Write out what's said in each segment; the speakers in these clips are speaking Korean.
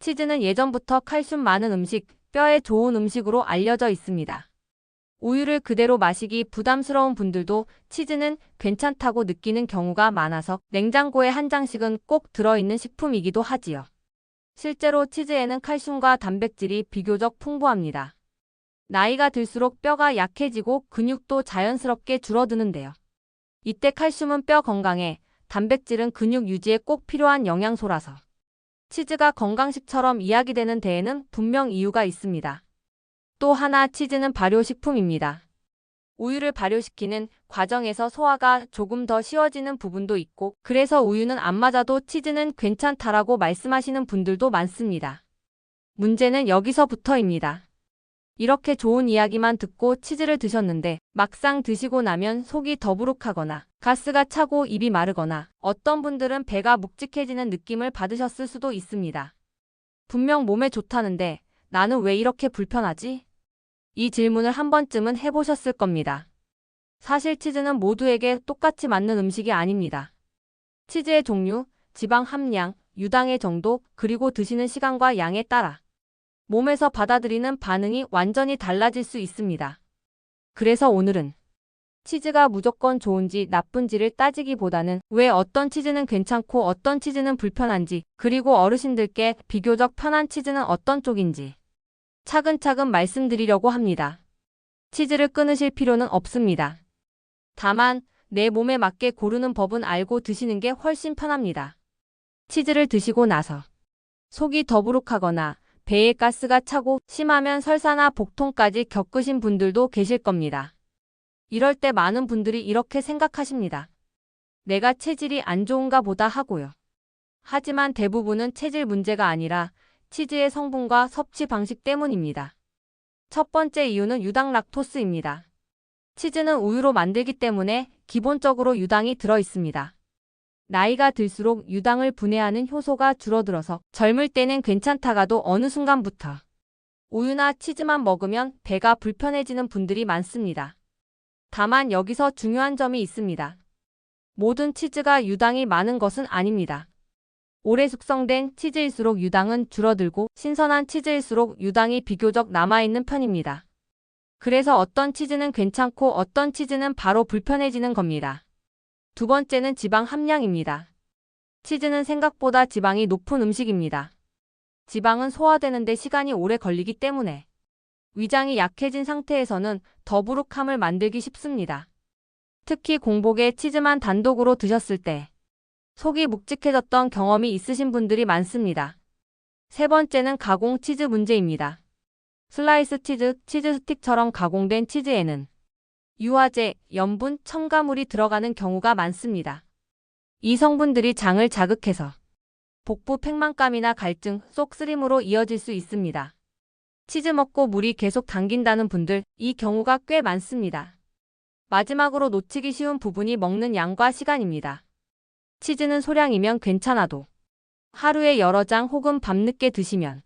치즈는 예전부터 칼슘 많은 음식, 뼈에 좋은 음식으로 알려져 있습니다. 우유를 그대로 마시기 부담스러운 분들도 치즈는 괜찮다고 느끼는 경우가 많아서 냉장고에 한 장씩은 꼭 들어있는 식품이기도 하지요. 실제로 치즈에는 칼슘과 단백질이 비교적 풍부합니다. 나이가 들수록 뼈가 약해지고 근육도 자연스럽게 줄어드는데요. 이때 칼슘은 뼈 건강에, 단백질은 근육 유지에 꼭 필요한 영양소라서 치즈가 건강식처럼 이야기되는 데에는 분명 이유가 있습니다. 또 하나, 치즈는 발효식품입니다. 우유를 발효시키는 과정에서 소화가 조금 더 쉬워지는 부분도 있고, 그래서 우유는 안 맞아도 치즈는 괜찮다라고 말씀하시는 분들도 많습니다. 문제는 여기서부터입니다. 이렇게 좋은 이야기만 듣고 치즈를 드셨는데 막상 드시고 나면 속이 더부룩하거나 가스가 차고 입이 마르거나 어떤 분들은 배가 묵직해지는 느낌을 받으셨을 수도 있습니다. 분명 몸에 좋다는데 나는 왜 이렇게 불편하지? 이 질문을 한 번쯤은 해보셨을 겁니다. 사실 치즈는 모두에게 똑같이 맞는 음식이 아닙니다. 치즈의 종류, 지방 함량, 유당의 정도, 그리고 드시는 시간과 양에 따라 몸에서 받아들이는 반응이 완전히 달라질 수 있습니다. 그래서 오늘은 치즈가 무조건 좋은지 나쁜지를 따지기보다는 왜 어떤 치즈는 괜찮고 어떤 치즈는 불편한지, 그리고 어르신들께 비교적 편한 치즈는 어떤 쪽인지 차근차근 말씀드리려고 합니다. 치즈를 끊으실 필요는 없습니다. 다만 내 몸에 맞게 고르는 법은 알고 드시는 게 훨씬 편합니다. 치즈를 드시고 나서 속이 더부룩하거나 배에 가스가 차고 심하면 설사나 복통까지 겪으신 분들도 계실 겁니다. 이럴 때 많은 분들이 이렇게 생각하십니다. 내가 체질이 안 좋은가 보다 하고요. 하지만 대부분은 체질 문제가 아니라 치즈의 성분과 섭취 방식 때문입니다. 첫 번째 이유는 유당 락토스입니다. 치즈는 우유로 만들기 때문에 기본적으로 유당이 들어 있습니다. 나이가 들수록 유당을 분해하는 효소가 줄어들어서 젊을 때는 괜찮다가도 어느 순간부터 우유나 치즈만 먹으면 배가 불편해지는 분들이 많습니다. 다만 여기서 중요한 점이 있습니다. 모든 치즈가 유당이 많은 것은 아닙니다. 오래 숙성된 치즈일수록 유당은 줄어들고 신선한 치즈일수록 유당이 비교적 남아있는 편입니다. 그래서 어떤 치즈는 괜찮고 어떤 치즈는 바로 불편해지는 겁니다. 두 번째는 지방 함량입니다. 치즈는 생각보다 지방이 높은 음식입니다. 지방은 소화되는 데 시간이 오래 걸리기 때문에 위장이 약해진 상태에서는 더부룩함을 만들기 쉽습니다. 특히 공복에 치즈만 단독으로 드셨을 때 속이 묵직해졌던 경험이 있으신 분들이 많습니다. 세 번째는 가공 치즈 문제입니다. 슬라이스 치즈, 치즈 스틱처럼 가공된 치즈에는 유화제, 염분, 첨가물이 들어가는 경우가 많습니다. 이 성분들이 장을 자극해서 복부 팽만감이나 갈증, 속쓰림으로 이어질 수 있습니다. 치즈 먹고 물이 계속 당긴다는 분들, 이 경우가 꽤 많습니다. 마지막으로 놓치기 쉬운 부분이 먹는 양과 시간입니다. 치즈는 소량이면 괜찮아도 하루에 여러 장 혹은 밤늦게 드시면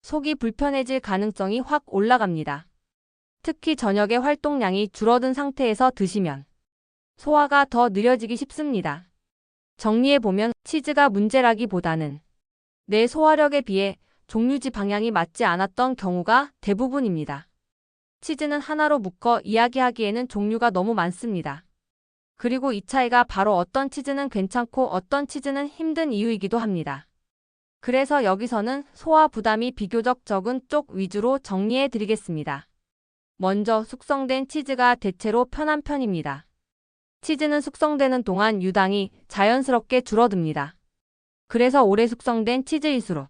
속이 불편해질 가능성이 확 올라갑니다. 특히 저녁에 활동량이 줄어든 상태에서 드시면 소화가 더 느려지기 쉽습니다. 정리해보면 치즈가 문제라기보다는 내 소화력에 비해 종류지 방향이 맞지 않았던 경우가 대부분입니다. 치즈는 하나로 묶어 이야기하기에는 종류가 너무 많습니다. 그리고 이 차이가 바로 어떤 치즈는 괜찮고 어떤 치즈는 힘든 이유이기도 합니다. 그래서 여기서는 소화 부담이 비교적 적은 쪽 위주로 정리해 드리겠습니다. 먼저 숙성된 치즈가 대체로 편한 편입니다. 치즈는 숙성되는 동안 유당이 자연스럽게 줄어듭니다. 그래서 오래 숙성된 치즈일수록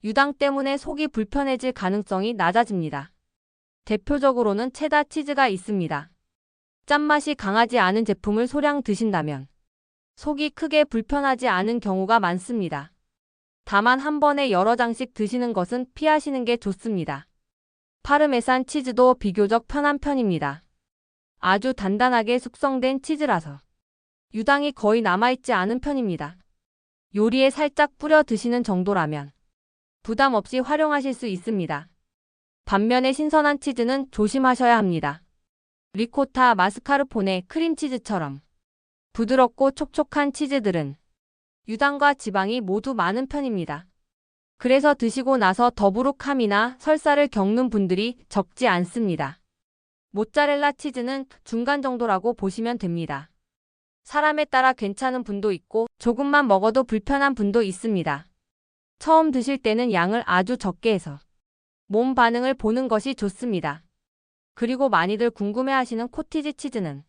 유당 때문에 속이 불편해질 가능성이 낮아집니다. 대표적으로는 체다 치즈가 있습니다. 짠맛이 강하지 않은 제품을 소량 드신다면 속이 크게 불편하지 않은 경우가 많습니다. 다만 한 번에 여러 장씩 드시는 것은 피하시는 게 좋습니다. 파르메산 치즈도 비교적 편한 편입니다. 아주 단단하게 숙성된 치즈라서 유당이 거의 남아있지 않은 편입니다. 요리에 살짝 뿌려 드시는 정도라면 부담 없이 활용하실 수 있습니다. 반면에 신선한 치즈는 조심하셔야 합니다. 리코타, 마스카르포네, 크림치즈처럼 부드럽고 촉촉한 치즈들은 유당과 지방이 모두 많은 편입니다. 그래서 드시고 나서 더부룩함이나 설사를 겪는 분들이 적지 않습니다. 모짜렐라 치즈는 중간 정도라고 보시면 됩니다. 사람에 따라 괜찮은 분도 있고 조금만 먹어도 불편한 분도 있습니다. 처음 드실 때는 양을 아주 적게 해서 몸 반응을 보는 것이 좋습니다. 그리고 많이들 궁금해하시는 코티지 치즈는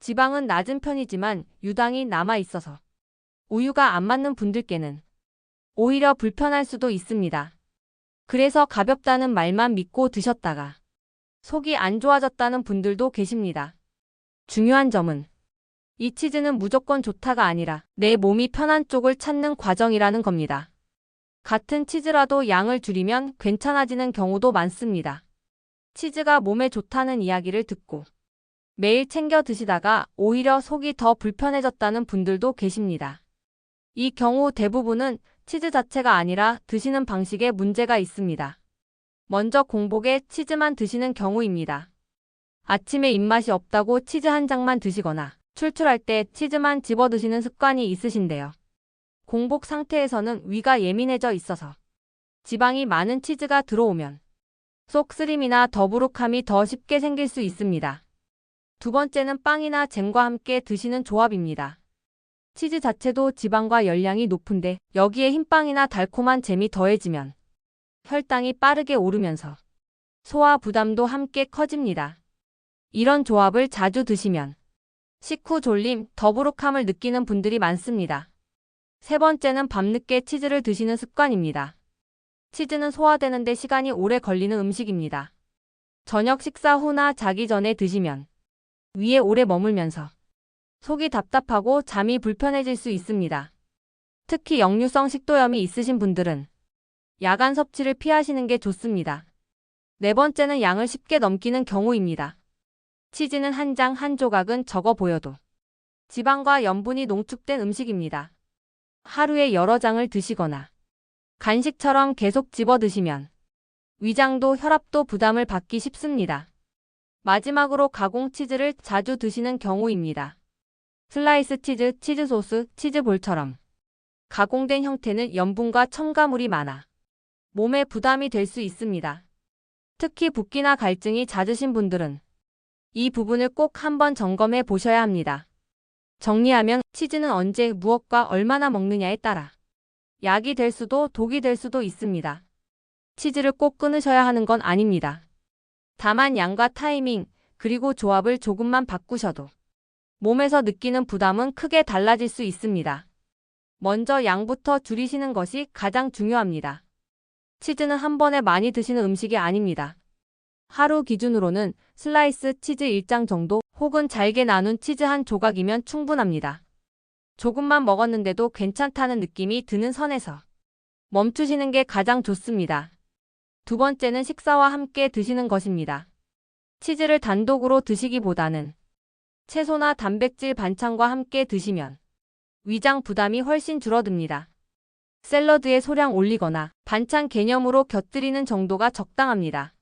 지방은 낮은 편이지만 유당이 남아 있어서 우유가 안 맞는 분들께는 오히려 불편할 수도 있습니다. 그래서 가볍다는 말만 믿고 드셨다가 속이 안 좋아졌다는 분들도 계십니다. 중요한 점은 이 치즈는 무조건 좋다가 아니라 내 몸이 편한 쪽을 찾는 과정이라는 겁니다. 같은 치즈라도 양을 줄이면 괜찮아지는 경우도 많습니다. 치즈가 몸에 좋다는 이야기를 듣고 매일 챙겨 드시다가 오히려 속이 더 불편해졌다는 분들도 계십니다. 이 경우 대부분은 치즈 자체가 아니라 드시는 방식에 문제가 있습니다. 먼저 공복에 치즈만 드시는 경우입니다. 아침에 입맛이 없다고 치즈 한 장만 드시거나 출출할 때 치즈만 집어 드시는 습관이 있으신데요. 공복 상태에서는 위가 예민해져 있어서 지방이 많은 치즈가 들어오면 속 쓰림이나 더부룩함이 더 쉽게 생길 수 있습니다. 두 번째는 빵이나 잼과 함께 드시는 조합입니다. 치즈 자체도 지방과 열량이 높은데 여기에 흰빵이나 달콤한 잼이 더해지면 혈당이 빠르게 오르면서 소화 부담도 함께 커집니다. 이런 조합을 자주 드시면 식후 졸림, 더부룩함을 느끼는 분들이 많습니다. 세 번째는 밤늦게 치즈를 드시는 습관입니다. 치즈는 소화되는 데 시간이 오래 걸리는 음식입니다. 저녁 식사 후나 자기 전에 드시면 위에 오래 머물면서 속이 답답하고 잠이 불편해질 수 있습니다. 특히 역류성 식도염이 있으신 분들은 야간 섭취를 피하시는 게 좋습니다. 네 번째는 양을 쉽게 넘기는 경우입니다. 치즈는 한 장 한 조각은 적어 보여도 지방과 염분이 농축된 음식입니다. 하루에 여러 장을 드시거나 간식처럼 계속 집어 드시면 위장도 혈압도 부담을 받기 쉽습니다. 마지막으로 가공 치즈를 자주 드시는 경우입니다. 슬라이스 치즈, 치즈 소스, 치즈볼처럼 가공된 형태는 염분과 첨가물이 많아 몸에 부담이 될 수 있습니다. 특히 붓기나 갈증이 잦으신 분들은 이 부분을 꼭 한번 점검해 보셔야 합니다. 정리하면 치즈는 언제 무엇과 얼마나 먹느냐에 따라 약이 될 수도 독이 될 수도 있습니다. 치즈를 꼭 끊으셔야 하는 건 아닙니다. 다만 양과 타이밍, 그리고 조합을 조금만 바꾸셔도 몸에서 느끼는 부담은 크게 달라질 수 있습니다. 먼저 양부터 줄이시는 것이 가장 중요합니다. 치즈는 한 번에 많이 드시는 음식이 아닙니다. 하루 기준으로는 슬라이스 치즈 1장 정도 혹은 잘게 나눈 치즈 한 조각이면 충분합니다. 조금만 먹었는데도 괜찮다는 느낌이 드는 선에서 멈추시는 게 가장 좋습니다. 두 번째는 식사와 함께 드시는 것입니다. 치즈를 단독으로 드시기보다는 채소나 단백질 반찬과 함께 드시면 위장 부담이 훨씬 줄어듭니다. 샐러드에 소량 올리거나 반찬 개념으로 곁들이는 정도가 적당합니다.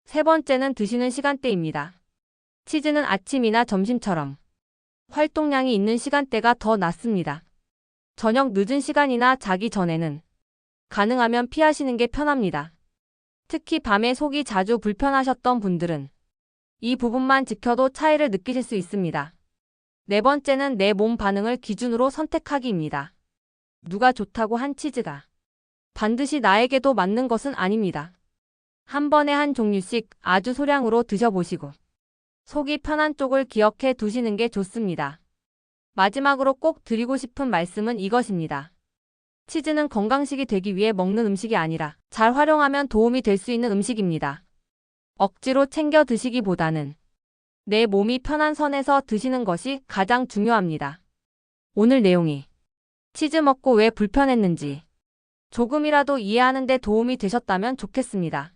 세 번째는 드시는 시간대입니다. 치즈는 아침이나 점심처럼 활동량이 있는 시간대가 더 낫습니다. 저녁 늦은 시간이나 자기 전에는 가능하면 피하시는 게 편합니다. 특히 밤에 속이 자주 불편하셨던 분들은 이 부분만 지켜도 차이를 느끼실 수 있습니다. 네 번째는 내 몸 반응을 기준으로 선택하기입니다. 누가 좋다고 한 치즈가 반드시 나에게도 맞는 것은 아닙니다. 한 번에 한 종류씩 아주 소량으로 드셔보시고 속이 편한 쪽을 기억해 두시는 게 좋습니다. 마지막으로 꼭 드리고 싶은 말씀은 이것입니다. 치즈는 건강식이 되기 위해 먹는 음식이 아니라 잘 활용하면 도움이 될 수 있는 음식입니다. 억지로 챙겨 드시기보다는 내 몸이 편한 선에서 드시는 것이 가장 중요합니다. 오늘 내용이 치즈 먹고 왜 불편했는지 조금이라도 이해하는 데 도움이 되셨다면 좋겠습니다.